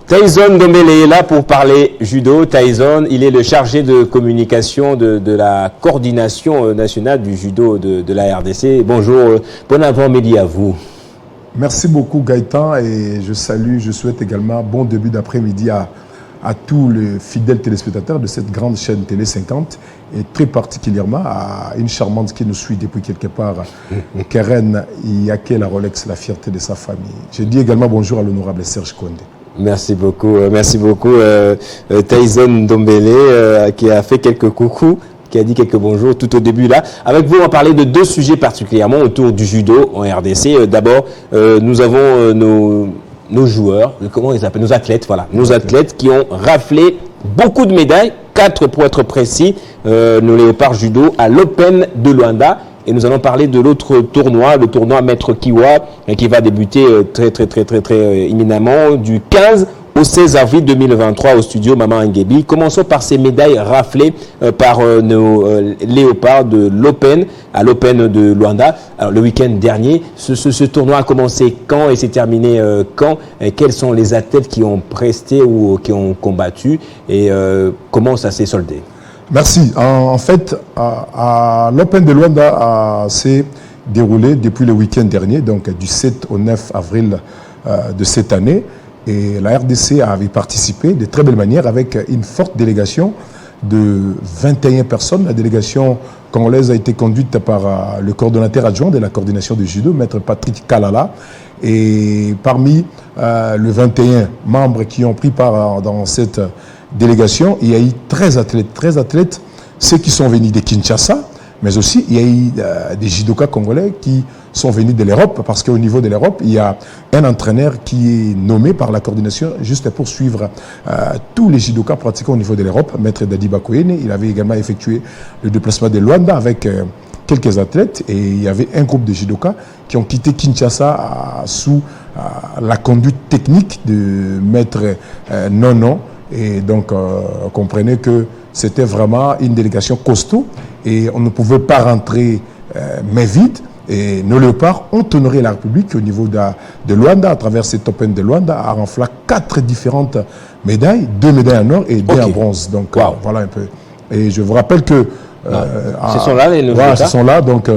Tyson Dombele est là pour parler judo. Tyson, il est le chargé de communication de la coordination nationale du judo de la RDC. Bonjour, bon avant-midi à vous. Merci beaucoup Gaëtan et je souhaite également bon début d'après-midi à tous les fidèles téléspectateurs de cette grande chaîne Télé 50 et très particulièrement à une charmante qui nous suit depuis quelque part, Karen Yaké, la Rolex, la fierté de sa famille. Je dis également bonjour à l'honorable Serge Kondé. Merci beaucoup Tyson Dombele qui a fait quelques coucous, qui a dit quelques bonjours tout au début là. Avec vous, on va parler de deux sujets particulièrement autour du judo en RDC. D'abord, nous avons nos joueurs, comment ils s'appellent, nos athlètes, voilà, nos athlètes qui ont raflé beaucoup de médailles, 4 pour être précis, nos léopards judo à l'Open de Luanda. Et nous allons parler de l'autre tournoi, le tournoi Maître Kiwa, qui va débuter très imminemment du 15 au 16 avril 2023 au studio Maman Ngebi. Commençons par ces médailles raflées par nos léopards de l'Open, à l'Open de Luanda. Alors, le week-end dernier, ce tournoi a commencé quand et s'est terminé quand? Et quels sont les athlètes qui ont presté ou qui ont combattu et comment ça s'est soldé? Merci. En fait, à l'Open de Luanda s'est déroulé depuis le week-end dernier, donc du 7 au 9 avril de cette année. Et la RDC avait participé de très belle manière avec une forte délégation de 21 personnes. La délégation congolaise a été conduite par le coordonnateur adjoint de la coordination du judo, maître Patrick Kalala. Et parmi les 21 membres qui ont pris part dans cette délégation, il y a eu 13 athlètes, ceux qui sont venus de Kinshasa, mais aussi il y a eu des judokas congolais qui sont venus de l'Europe, parce qu'au niveau de l'Europe, il y a un entraîneur qui est nommé par la coordination juste pour suivre tous les judokas pratiquants au niveau de l'Europe, maître Dadi Bakoyene. Il avait également effectué le déplacement de Luanda avec quelques athlètes, et il y avait un groupe de judokas qui ont quitté Kinshasa sous la conduite technique de maître Nono. Et donc, comprenez que c'était vraiment une délégation costaud et on ne pouvait pas rentrer main vide. Et nos léopards ont honoré la République au niveau de Luanda, à travers cet Open de Luanda, à rafler 4 différentes médailles, 2 médailles en or et 2 en bronze. Donc, voilà un peu. Et je vous rappelle que... ce sont là les léopards. Voilà, ce sont là. Donc,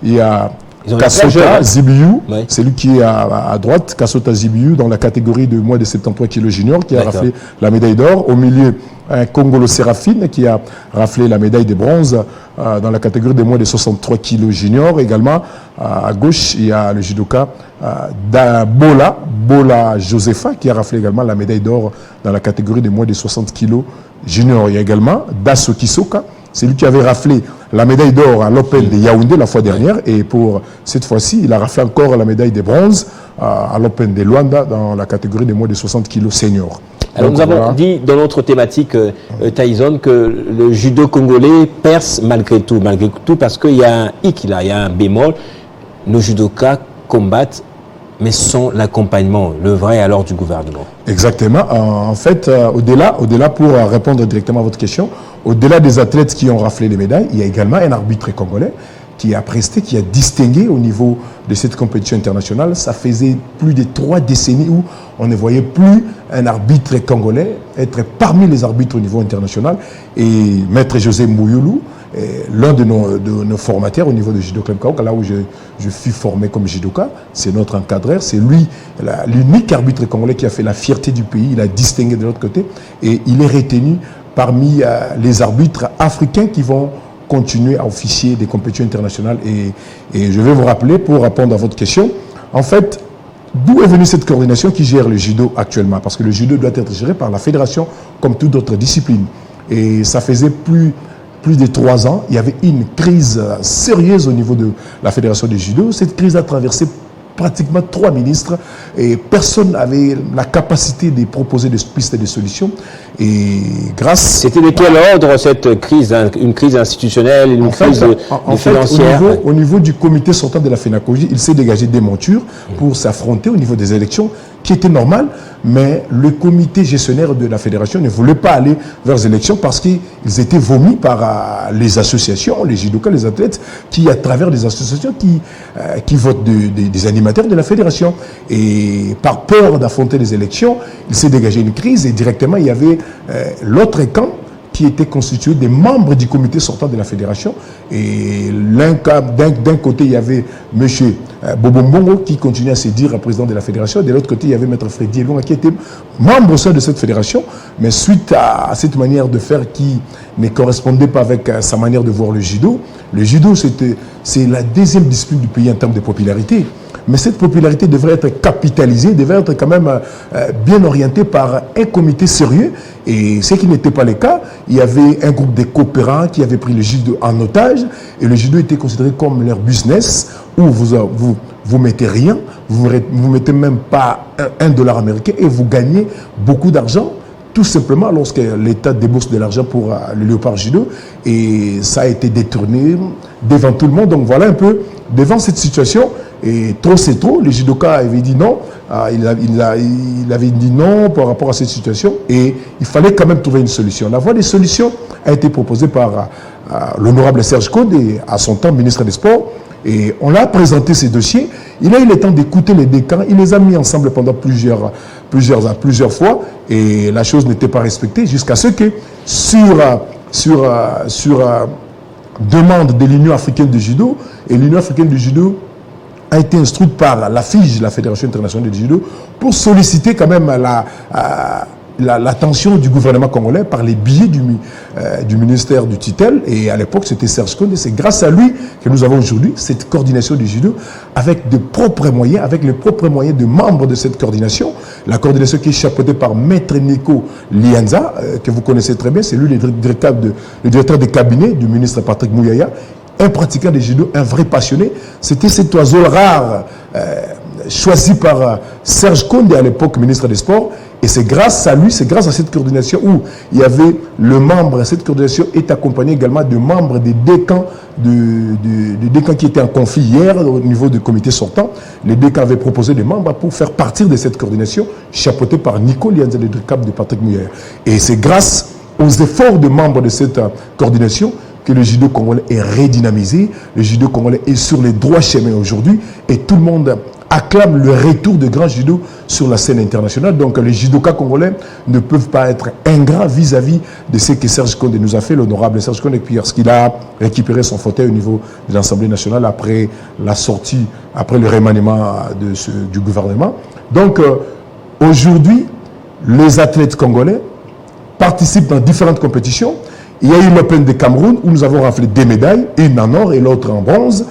il y a... Kassota Zibiou, c'est lui qui est à droite, Kassota Zibiou dans la catégorie de moins de 73 kg junior qui a raflé la médaille d'or. Au milieu, un Congolo Séraphine qui a raflé la médaille de bronze dans la catégorie de moins de 63 kg junior. Également, à gauche, il y a le judoka Bola Josepha qui a raflé également la médaille d'or dans la catégorie de moins de 60 kg junior. Il y a également Dasso Kisoka. C'est lui qui avait raflé la médaille d'or à l'Open de Yaoundé la fois dernière. Et pour cette fois-ci, il a raflé encore la médaille de bronze à l'Open de Luanda dans la catégorie de moins de 60 kg senior. Alors, nous avons dit dans notre thématique, Tyson, que le judo congolais perce malgré tout parce qu'il y a un hic là, il y a un bémol. Nos judokas combattent, mais sans l'accompagnement, le vrai alors du gouvernement. Exactement. En fait, au-delà pour répondre directement à votre question, au-delà des athlètes qui ont raflé les médailles, il y a également un arbitre congolais qui a presté, qui a distingué au niveau de cette compétition internationale. Ça faisait plus de 3 décennies où on ne voyait plus un arbitre congolais être parmi les arbitres au niveau international. Et maître José Mouyoulou, l'un de nos formateurs au niveau de Judo Club Kaoka, là où je fus formé comme judoka, c'est notre encadreur, c'est lui, l'unique arbitre congolais qui a fait la fierté du pays, il a distingué de l'autre côté, et il est retenu parmi les arbitres africains qui vont continuer à officier des compétitions internationales. Et je vais vous rappeler, pour répondre à votre question, en fait, d'où est venue cette coordination qui gère le judo actuellement? Parce que le judo doit être géré par la fédération comme toute autre discipline. Et ça faisait plus de 3 ans, il y avait une crise sérieuse au niveau de la fédération du judo. Cette crise a traversé pratiquement 3 ministres et personne n'avait la capacité de proposer des pistes et des solutions. Et grâce... C'était de quel ordre cette crise? Une crise institutionnelle, une crise financière? Au niveau du comité sortant de la FENACOJ, il s'est dégagé des montures pour s'affronter au niveau des élections qui était normal, mais le comité gestionnaire de la fédération ne voulait pas aller vers les élections parce qu'ils étaient vomis par les associations, les judokas, les athlètes, qui, à travers les associations, qui votent des animateurs de la fédération. Et par peur d'affronter les élections, il s'est dégagé une crise et directement, il y avait l'autre camp qui était constitué des membres du comité sortant de la fédération. Et d'un côté, il y avait M. Bobo Mbongo qui continuait à se dire président de la fédération. De l'autre côté, il y avait M. Freddy Elonga qui était membre au sein de cette fédération. Mais suite à cette manière de faire qui ne correspondait pas avec sa manière de voir le judo c'est la deuxième discipline du pays en termes de popularité. Mais cette popularité devrait être capitalisée, devrait être quand même bien orientée par un comité sérieux. Et ce qui n'était pas le cas, il y avait un groupe de coopérants qui avaient pris le judo en otage. Et le judo était considéré comme leur business, où vous mettez rien, vous mettez même pas $1 américain et vous gagnez beaucoup d'argent. Tout simplement lorsque l'État débourse de l'argent pour le Léopard Judo. Et ça a été détourné devant tout le monde. Donc voilà un peu, devant cette situation, et trop c'est trop, le judoka avait dit non, il avait dit non par rapport à cette situation et il fallait quand même trouver une solution. La voie des solutions a été proposée par l'honorable Serge Konde, à son temps ministre des Sports, et on a présenté ces dossiers. Il a eu le temps d'écouter les deux camps, il les a mis ensemble pendant plusieurs fois et la chose n'était pas respectée jusqu'à ce que sur demande de l'Union africaine de judo, et l'Union africaine de judo a été instruite par la FIJ, la Fédération internationale de judo, pour solliciter quand même l'attention du gouvernement congolais par les billets du ministère du tutelle. Et à l'époque, c'était Serge Konde. C'est grâce à lui que nous avons aujourd'hui cette coordination du judo avec les propres moyens de membres de cette coordination. La coordination qui est chapeautée par Maître Nico Lianza, que vous connaissez très bien. C'est lui le directeur de cabinet du ministre Patrick Mouyaya. Un pratiquant de judo, un vrai passionné. C'était cet oiseau rare choisi par Serge Konde, à l'époque ministre des Sports. Et c'est grâce à lui, c'est grâce à cette coordination où il y avait le membre. Cette coordination est accompagnée également de membres des deux camps, deux camps qui étaient en conflit hier au niveau du comité sortant. Les deux camps avaient proposé des membres pour faire partir de cette coordination, chapeautée par Nico Lianza, le cap de Patrick Mouyaya. Et c'est grâce aux efforts des membres de cette coordination que le judo congolais est redynamisé, le judo congolais est sur les droits chemins aujourd'hui et tout le monde acclame le retour de grand judo sur la scène internationale. Donc les judokas congolais ne peuvent pas être ingrats vis-à-vis de ce que Serge Konde nous a fait, l'honorable Serge Konde, parce qu'il a récupéré son fauteuil au niveau de l'Assemblée nationale après la sortie, après le remaniement du gouvernement. Donc aujourd'hui, les athlètes congolais participent dans différentes compétitions. Il y a eu l'Open de Cameroun où nous avons raflé 2 médailles, une en or et l'autre en bronze.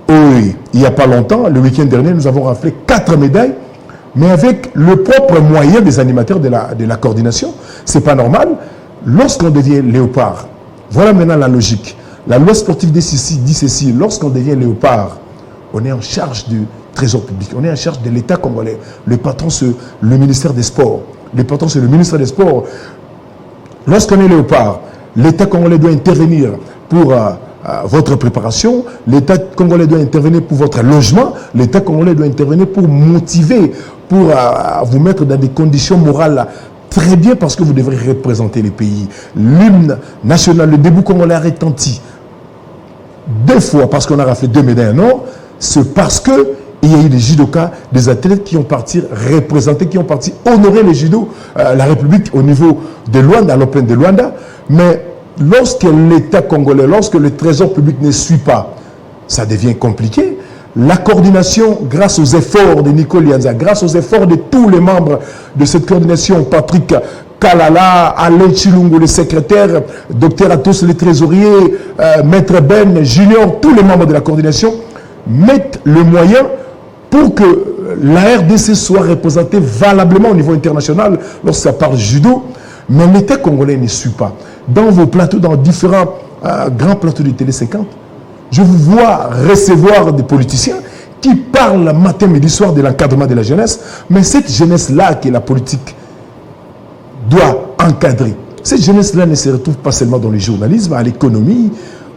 Et il n'y a pas longtemps, le week-end dernier, nous avons raflé 4 médailles, mais avec le propre moyen des animateurs de la coordination. Ce n'est pas normal. Lorsqu'on devient léopard, voilà maintenant la logique. La loi sportive dit ceci, lorsqu'on devient léopard, on est en charge du trésor public, on est en charge de l'État congolais. Le patron, c'est le ministère des Sports. Le patron, c'est le ministre des Sports. Lorsqu'on est léopard, l'État congolais doit intervenir pour votre préparation, l'État congolais doit intervenir pour votre logement, l'État congolais doit intervenir pour motiver, pour vous mettre dans des conditions morales très bien parce que vous devrez représenter les pays. L'hymne national, le debout congolais a retenti 2 fois parce qu'on a raflé 2 médailles en or, c'est parce que il y a eu des judokas, des athlètes qui ont parti représenter, qui ont parti honorer les judo, la République au niveau de Luanda, à l'Open de Luanda. Mais lorsque l'État congolais, lorsque le trésor public ne suit pas, ça devient compliqué. La coordination, grâce aux efforts de Nico Lianza, grâce aux efforts de tous les membres de cette coordination, Patrick Kalala, Alain Chilungu, le secrétaire, Dr Atos, le trésorier, Maître Ben, Junior, tous les membres de la coordination mettent le moyen pour que la RDC soit représentée valablement au niveau international lorsque ça parle judo. Mais l'État congolais ne suit pas. Dans vos plateaux, dans différents grands plateaux de Télé 50, je vous vois recevoir des politiciens qui parlent matin, midi, soir de l'encadrement de la jeunesse. Mais cette jeunesse-là que la politique doit encadrer, cette jeunesse-là ne se retrouve pas seulement dans le journalisme, à l'économie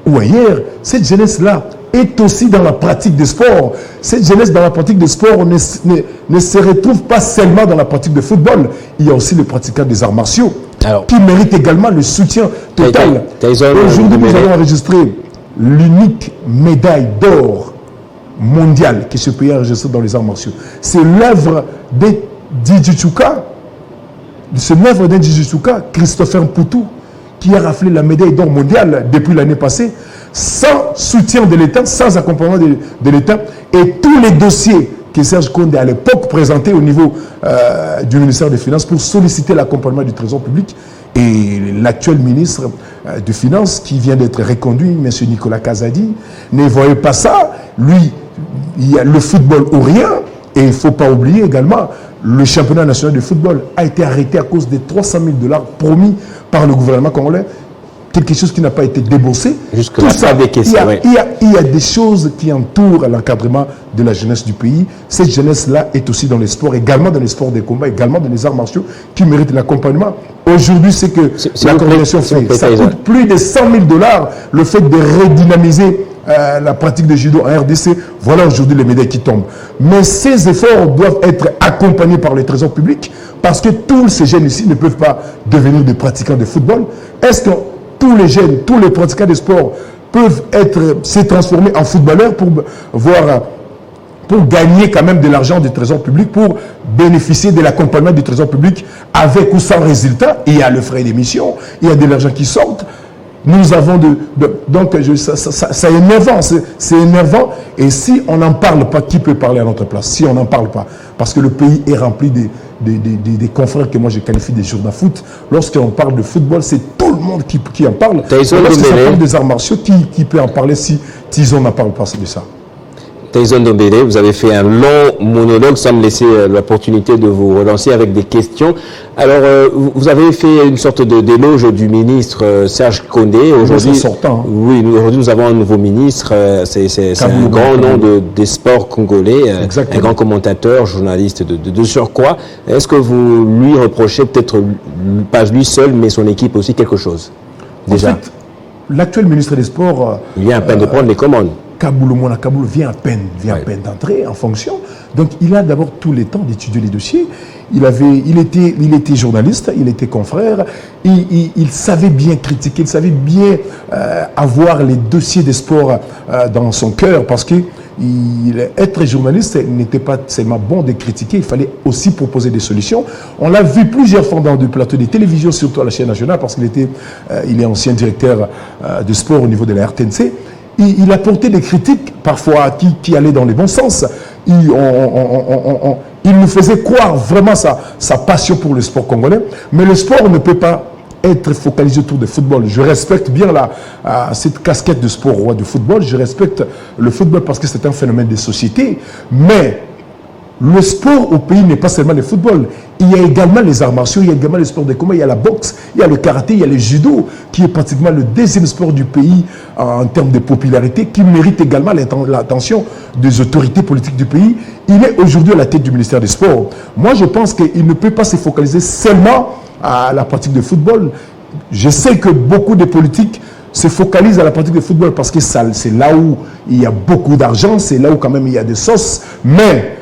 ou ailleurs. Cette jeunesse-là est aussi dans la pratique des sports. Cette jeunesse dans la pratique des sports ne se retrouve pas seulement dans la pratique de football. Il y a aussi les pratiquants des arts martiaux qui méritent également le soutien total. Aujourd'hui, nous allons enregistrer l'unique médaille d'or mondiale que ce pays a enregistrée dans les arts martiaux. C'est l'œuvre de Djidichouka, Christopher Mpoutou, qui a raflé la médaille d'or mondiale depuis l'année passée, sans soutien de l'État, sans accompagnement de l'État, et tous les dossiers que Serge Condé à l'époque présentés au niveau du ministère des Finances pour solliciter l'accompagnement du Trésor public. Et l'actuel ministre des Finances, qui vient d'être reconduit, M. Nicolas Kazadi, ne voyait pas ça. Lui, il y a le football ou rien. Et il ne faut pas oublier également, le championnat national de football a été arrêté à cause des 300 000 $ promis par le gouvernement congolais. Quelque chose qui n'a pas été déboursé. Tout ça, il y a des choses qui entourent l'encadrement de la jeunesse du pays. Cette jeunesse-là est aussi dans les sports, également dans les sports de combat, également dans les arts martiaux, qui méritent l'accompagnement. Aujourd'hui, c'est que la coordination fait. Ça coûte plus de 100 000 $ le fait de redynamiser la pratique de judo en RDC. Voilà aujourd'hui les médailles qui tombent. Mais ces efforts doivent être accompagnés par le Trésor public, parce que tous ces jeunes ici ne peuvent pas devenir des pratiquants de football. Est-ce que tous les jeunes, tous les pratiquants de sport peuvent se transformer en footballeurs pour gagner quand même de l'argent du Trésor public, pour bénéficier de l'accompagnement du Trésor public avec ou sans résultat? Il y a le frais d'émission, il y a de l'argent qui sort. Nous avons donc c'est énervant, c'est énervant. Et si on n'en parle pas, qui peut parler à notre place? Si on n'en parle pas, parce que le pays est rempli des confrères que moi je qualifie des joueurs de foot. Lorsqu'on parle de football, c'est tout le monde qui en parle. Lorsqu'on parle des arts martiaux, qui peut en parler si Tison n'en parle pas de ça? Tyson Dombele, vous avez fait un long monologue sans me laisser l'opportunité de vous relancer avec des questions. Alors, vous avez fait une sorte d'éloge du ministre Serge Condé. Aujourd'hui, oui, aujourd'hui nous avons un nouveau ministre. C'est un grand nom des sports congolais, un grand commentateur, journaliste de surcroît. Est-ce que vous lui reprochez peut-être, pas lui seul, mais son équipe aussi, quelque chose? Déjà, en fait, l'actuel ministre des Sports... il vient à peine de prendre les commandes. Kaboulou vient à peine d'entrer en fonction. Donc il a d'abord tout le temps d'étudier les dossiers. Il était journaliste, il était confrère, il savait bien critiquer, il savait bien avoir les dossiers des sports dans son cœur, parce que être journaliste n'était pas seulement bon de critiquer, il fallait aussi proposer des solutions. On l'a vu plusieurs fois dans des plateaux de télévision, surtout à la chaîne nationale, parce qu'il est ancien directeur de sport au niveau de la RTNC. Il apportait des critiques, parfois qui allaient dans le bon sens. Il nous faisait croire vraiment sa passion pour le sport congolais. Mais le sport ne peut pas être focalisé autour du football. Je respecte bien cette casquette de sport roi du football. Je respecte le football parce que c'est un phénomène de société. Mais le sport au pays n'est pas seulement le football. Il y a également les arts martiaux, il y a également les sports de combat, il y a la boxe, il y a le karaté, il y a le judo, qui est pratiquement le deuxième sport du pays en termes de popularité, qui mérite également l'attention des autorités politiques du pays. Il est aujourd'hui à la tête du ministère des Sports. Moi, je pense qu'il ne peut pas se focaliser seulement à la pratique de football. Je sais que beaucoup de politiques se focalisent à la pratique de football parce que c'est là où il y a beaucoup d'argent, c'est là où quand même il y a des sauces, mais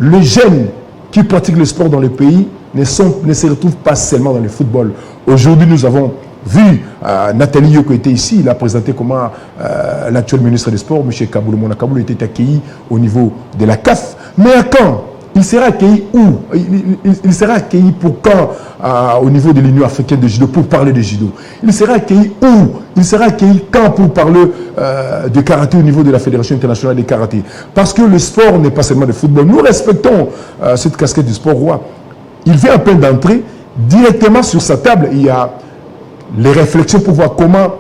les jeunes qui pratiquent le sport dans le pays ne se retrouvent pas seulement dans le football. Aujourd'hui, nous avons vu Nathalie Yoko était ici, il a présenté comment l'actuel ministre des Sports, M. Kaboulou Monakaboulou, était accueilli au niveau de la CAF. Mais à quand? Il sera accueilli où? Il sera accueilli pour quand au niveau de l'Union africaine de judo, pour parler de judo? Il sera accueilli où? Il sera accueilli quand pour parler de karaté au niveau de la Fédération internationale de karaté? Parce que le sport n'est pas seulement le football. Nous respectons cette casquette du sport roi. Il vient à peine d'entrer, directement sur sa table, il y a les réflexions pour voir comment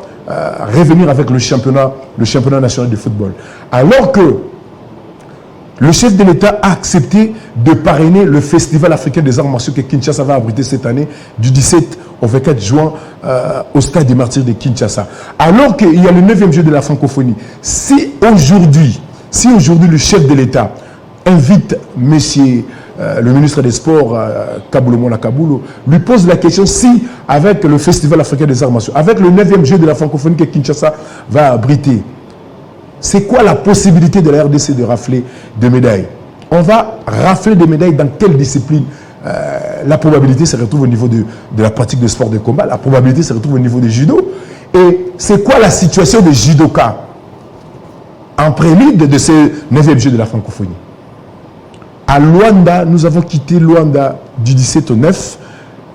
revenir avec le championnat national de football. Alors que le chef de l'État a accepté de parrainer le Festival africain des arts martiaux que Kinshasa va abriter cette année, du 17 au 24 juin, au stade des Martyrs de Kinshasa. Alors qu'il y a le 9e jeu de la francophonie. Si aujourd'hui le chef de l'État invite le ministre des Sports, Kaboulou Monakaboulou, lui pose la question si, avec le Festival africain des arts martiaux, avec le 9e jeu de la francophonie que Kinshasa va abriter, c'est quoi la possibilité de la RDC de rafler des médailles? On va rafler des médailles dans quelle discipline? La probabilité se retrouve au niveau de la pratique de sport de combat, la probabilité se retrouve au niveau du judo. Et c'est quoi la situation des judokas en prélude de ce 9e jeu de la francophonie? À Luanda, nous avons quitté Luanda du 17 au 9.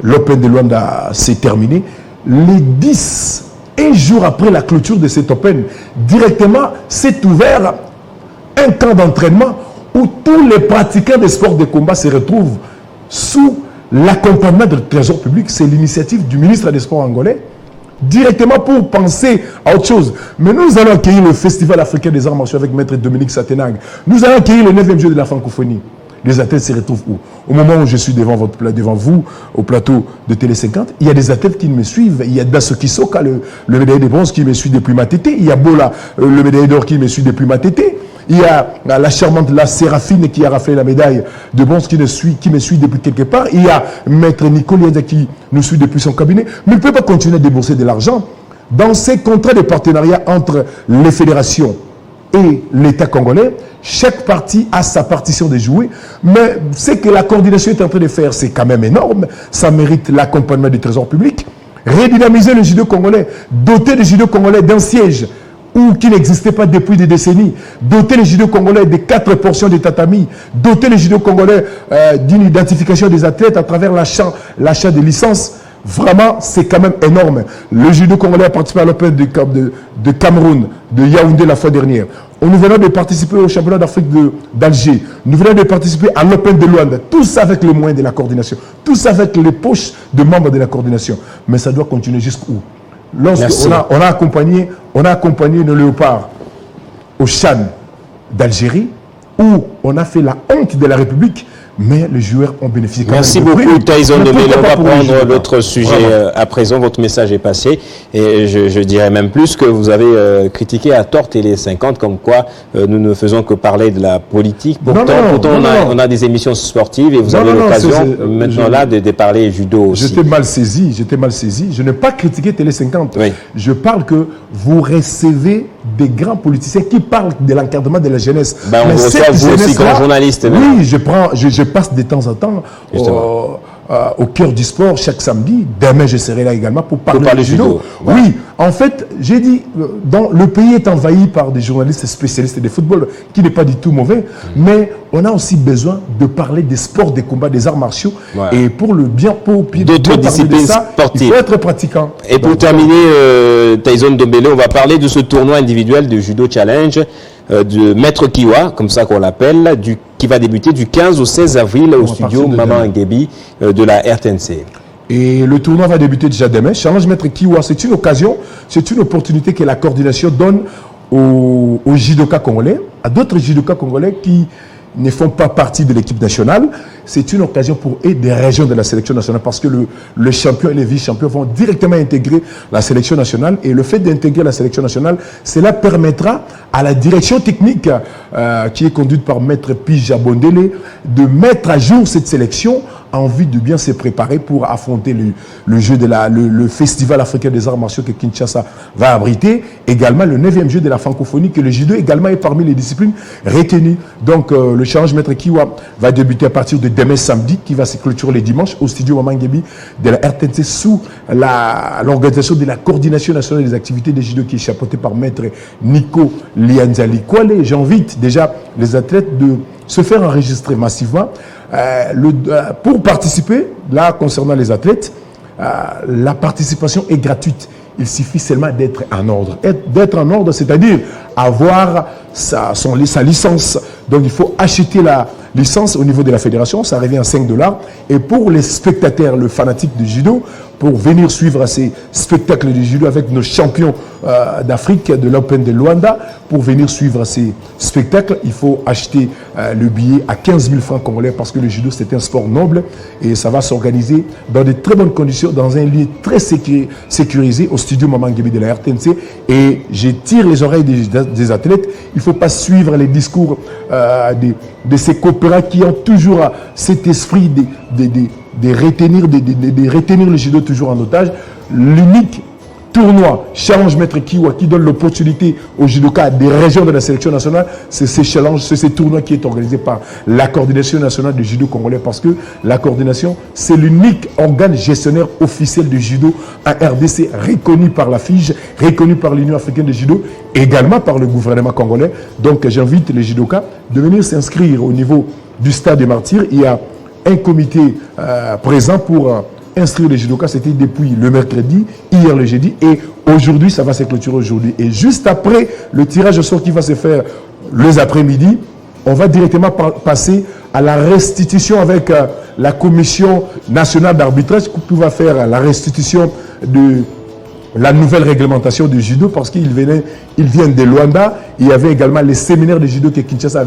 L'Open de Luanda s'est terminé. Les 10, un jour après la clôture de cet Open, directement s'est ouvert un camp d'entraînement où tous les pratiquants des sports de combat se retrouvent sous l'accompagnement du Trésor public. C'est l'initiative du ministre des Sports angolais, directement pour penser à autre chose. Mais nous allons accueillir le Festival africain des arts martiaux avec Maître Dominique Satenag. Nous allons accueillir le 9e jeu de la francophonie. Les athlètes se retrouvent où? Au moment où je suis devant vous, au plateau de Télé 50, il y a des athlètes qui me suivent. Il y a Dasoki Soka, le médaillé de bronze, qui me suit depuis Matete. Il y a Bola, le médaillé d'or, qui me suit depuis Matete. Il y a la charmante, la Séraphine, qui a raflé la médaille de bronze, qui me suit depuis quelque part. Il y a Maître Nicolienza, qui nous suit depuis son cabinet. Mais il ne peut pas continuer à débourser de l'argent dans ces contrats de partenariat entre les fédérations et l'État congolais. Chaque partie a sa partition de jouer, mais ce que la coordination est en train de faire, c'est quand même énorme. Ça mérite l'accompagnement du Trésor public. Redynamiser le judo congolais, doter le judo congolais d'un siège ou qui n'existait pas depuis des décennies, doter le judo congolais de 4 portions de tatami, doter le judo congolais d'une identification des athlètes à travers l'achat de licences. Vraiment, c'est quand même énorme. Le judo congolais a participé à l'Open de Cameroun, de Yaoundé la fois dernière. Nous venons de participer au championnat d'Afrique d'Alger. Nous venons de participer à l'Open de Luanda. Tout ça avec les moyens de la coordination. Tout ça avec les poches de membres de la coordination. Mais ça doit continuer jusqu'où? Lorsqu'on a accompagné nos léopards au Chan d'Algérie, où on a fait la honte de la République, mais les joueurs ont bénéficié. Merci beaucoup, Tyson Dombele. On va prendre l'autre sujet à présent. Votre message est passé. Et je dirais même plus que vous avez critiqué à tort Télé 50, comme quoi nous ne faisons que parler de la politique. Pourtant, on a des émissions sportives et vous avez l'occasion maintenant là de parler judo aussi. J'étais mal saisi. Je n'ai pas critiqué Télé 50. Oui. Je parle que vous recevez des grands politiciens qui parlent de l'encadrement de la jeunesse. Ben, on reçoit vous aussi comme journaliste. Oui, je passe de temps en temps au cœur du sport chaque samedi. Demain, je serai là également pour parler du judo. Voilà. Oui, en fait, j'ai dit, le pays est envahi par des journalistes spécialistes de football, qui n'est pas du tout mauvais, mais on a aussi besoin de parler des sports, des combats, des arts martiaux. Ouais. Et pour le bien, d'autres disciplines sportives. Il faut être pratiquant. Et pour terminer, Tyson Dombele, on va parler de ce tournoi individuel de Judo Challenge de Maître Kiwa, comme ça qu'on l'appelle, qui va débuter du 15 au 16 avril au studio Maman Ngebi de la RTNC. Et le tournoi va débuter déjà demain. Challenge Maître Kiwa, c'est une occasion, c'est une opportunité que la coordination donne aux judokas congolais, à d'autres judokas congolais qui ne font pas partie de l'équipe nationale. C'est une occasion pour eux des régions de la sélection nationale parce que le champion et les vice-champions vont directement intégrer la sélection nationale. Et le fait d'intégrer la sélection nationale, cela permettra à la direction technique qui est conduite par Maître Pija Bondele de mettre à jour cette sélection en vue de bien se préparer pour affronter le Festival africain des arts martiaux que Kinshasa va abriter. Également le 9e jeu de la francophonie, que le judo également est parmi les disciplines retenues. Donc le challenge Maître Kiwa va débuter à partir de demain samedi, qui va se clôturer les dimanches au studio Maman Ngebi de la RTNC sous l'organisation de la coordination nationale des activités de judo qui est chapeautée par Maître Nico Lianzali Kwale. J'invite déjà les athlètes de se faire enregistrer massivement. Pour participer, là, concernant les athlètes, la participation est gratuite. Il suffit seulement d'être en ordre. D'être en ordre, c'est-à-dire avoir sa licence. Donc, il faut acheter la licence au niveau de la fédération. Ça revient à $5. Et pour les spectateurs, le fanatique du judo, pour venir suivre ces spectacles de judo avec nos champions d'Afrique, de l'Open de Luanda, pour venir suivre ces spectacles, il faut acheter le billet à 15 000 francs congolais parce que le judo, c'est un sport noble et ça va s'organiser dans de très bonnes conditions, dans un lieu très sécurisé au studio Maman Ngebi de la RTNC. Et je tire les oreilles des athlètes. Il ne faut pas suivre les discours de ces coopérants qui ont toujours cet esprit de retenir le judo toujours en otage. tournoi Challenge Maître Kiwa qui donne l'opportunité aux judokas des régions de la sélection nationale, c'est ces challenges, c'est ces tournois qui est organisé par la coordination nationale du judo congolais, parce que la coordination, c'est l'unique organe gestionnaire officiel du judo en RDC, reconnu par la FIGE, reconnu par l'Union africaine de judo, également par le gouvernement congolais. Donc j'invite les judokas de venir s'inscrire au niveau du stade des Martyrs. Il y a un comité présent pour inscrire les judokas. C'était depuis le mercredi, hier le jeudi, et aujourd'hui, ça va se clôturer aujourd'hui. Et juste après le tirage au sort qui va se faire les après-midi, on va directement passer à la restitution avec la commission nationale d'arbitrage qui va faire la restitution de la nouvelle réglementation du judo, parce qu'ils viennent de Luanda. Il y avait également les séminaires de judo que Kinshasa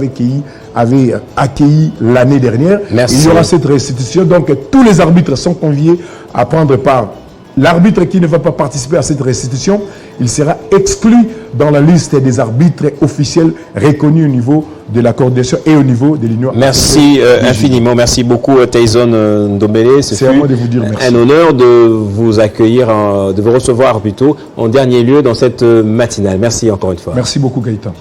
avait accueilli l'année dernière. Merci. Il y aura cette restitution. Donc tous les arbitres sont conviés à prendre part. L'arbitre qui ne va pas participer à cette restitution, il sera exclu dans la liste des arbitres officiels reconnus au niveau de la coordination et au niveau de l'Union. Merci infiniment, merci beaucoup Tyson Ndombele. C'est à moi de vous dire merci. Un honneur de vous accueillir, de vous recevoir plutôt en dernier lieu dans cette matinale. Merci encore une fois. Merci beaucoup Gaëtan.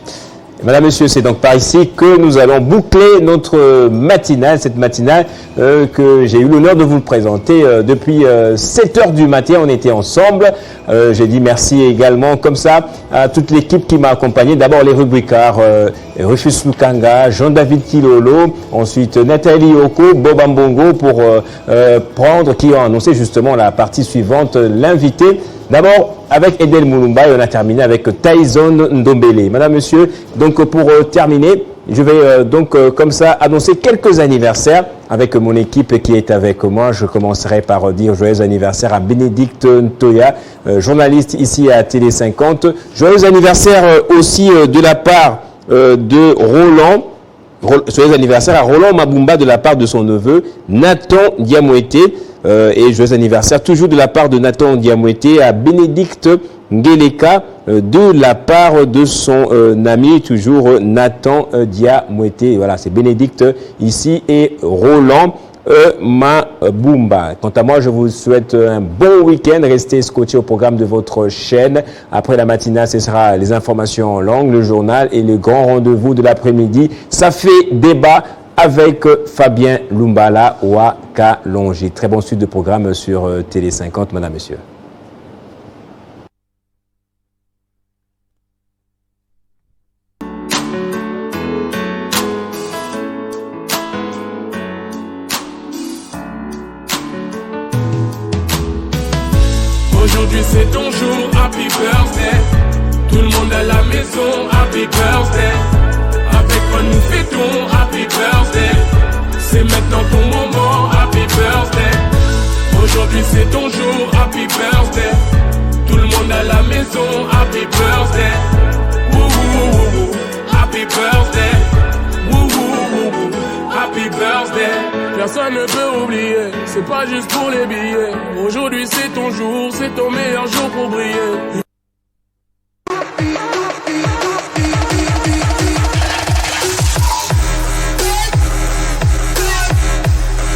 Madame, Monsieur, c'est donc par ici que nous allons boucler notre matinale, cette matinale que j'ai eu l'honneur de vous présenter depuis 7 heures du matin. On était ensemble. J'ai dit merci également comme ça à toute l'équipe qui m'a accompagné. D'abord les rubricards Rufus Lukanga, Jean-David Kilolo, ensuite Nathalie Oko, Bob Ambongo pour prendre, qui ont annoncé justement la partie suivante, l'invité. D'abord, avec Edel Moulumba, et on a terminé avec Tyson Ndombele. Madame, Monsieur, donc pour terminer, je vais comme ça annoncer quelques anniversaires avec mon équipe qui est avec moi. Je commencerai par dire joyeux anniversaire à Bénédicte Ntoya, journaliste ici à Télé 50. Joyeux anniversaire aussi de la part de Roland. Joyeux anniversaire à Roland Mabumba de la part de son neveu Nathan Diamouete. Et joyeux anniversaire toujours de la part de Nathan Diamouete à Bénédicte Ngeleka de la part de son ami toujours Nathan Diamouete. Voilà, c'est Bénédicte ici et Roland Mabumba. Quant à moi, je vous souhaite un bon week-end. Restez scotchés au programme de votre chaîne. Après la matinale, ce sera les informations en langue, le journal et le grand rendez-vous de l'après-midi. Ça fait débat avec Fabien Lumbala Ouaka Longi. Très bon suite de programme sur Télé 50, Madame, Monsieur. Aujourd'hui c'est ton jour, happy birthday. Tout le monde à la maison, happy birthday. Avec moi nous fêtons, happy birthday. C'est maintenant ton moment, happy birthday. Aujourd'hui c'est ton jour, happy birthday. Tout le monde à la maison, happy birthday. Woo woo woo woo, happy birthday. Woo woo woo woo, happy birthday. Personne ne peut oublier, c'est pas juste pour les billets. Aujourd'hui c'est ton jour, c'est ton meilleur jour pour briller.